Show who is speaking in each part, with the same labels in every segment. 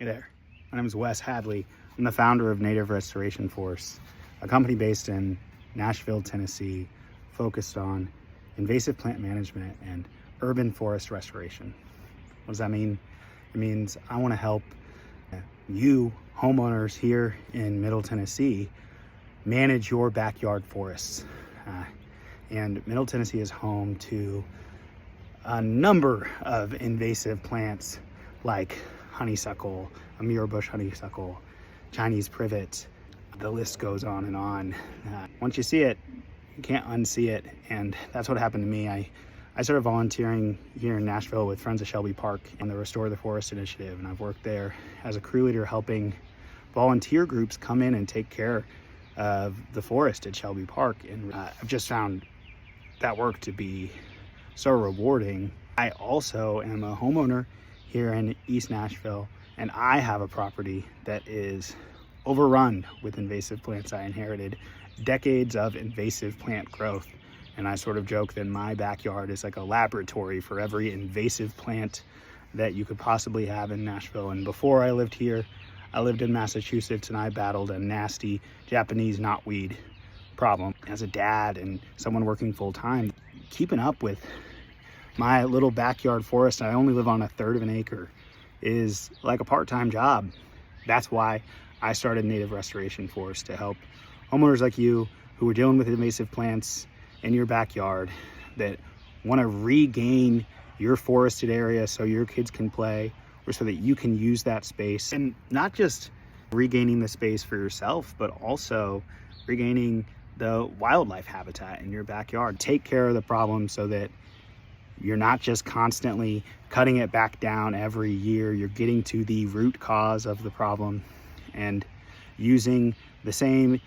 Speaker 1: Hey there, my name is Wes Hadley. I'm the founder of Native Restoration Force, a company based in Nashville, Tennessee, focused on invasive plant management and urban forest restoration. What does that mean? It means I want to help you homeowners here in Middle Tennessee manage your backyard forests. And Middle Tennessee is home to a number of invasive plants like honeysuckle, Amur bush honeysuckle, Chinese privet. The list goes on and on. Once you see it, you can't unsee it, and that's what happened to me. I started volunteering here in Nashville with Friends of Shelby Park on the Restore the Forest initiative, and I've worked there as a crew leader helping volunteer groups come in and take care of the forest at Shelby Park. And I've just found that work to be so rewarding. I also am a homeowner here in East Nashville, and I have a property that is overrun with invasive plants. I inherited decades of invasive plant growth, and I sort of joke that my backyard is like a laboratory for every invasive plant that you could possibly have in Nashville. And before I lived here, I lived in Massachusetts, and I battled a nasty Japanese knotweed problem. As a dad and someone working full-time, keeping up with my little backyard forest, I only live on 1/3 of an acre, is like a part-time job. That's why I started Native Restoration Force, to help homeowners like you who are dealing with invasive plants in your backyard, that want to regain your forested area so your kids can play, or so that you can use that space. And not just regaining the space for yourself, but also regaining the wildlife habitat in your backyard. Take care of the problem so that you're not just constantly cutting it back down every year. You're getting to the root cause of the problem and using the same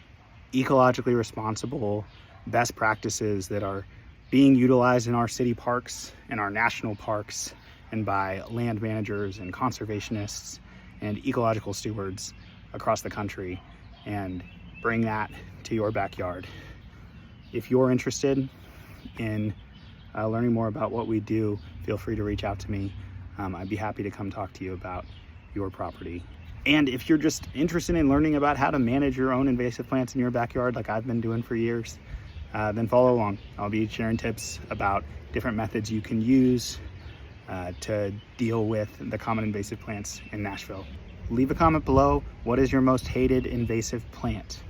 Speaker 1: ecologically responsible best practices that are being utilized in our city parks and our national parks, and by land managers and conservationists and ecological stewards across the country, and bring that to your backyard. If you're interested in learning more about what we do, feel free to reach out to me. I'd be happy to come talk to you about your property. And if you're just interested in learning about how to manage your own invasive plants in your backyard, like I've been doing for years, then follow along. I'll be sharing tips about different methods you can use to deal with the common invasive plants in Nashville. Leave a comment below. What is your most hated invasive plant?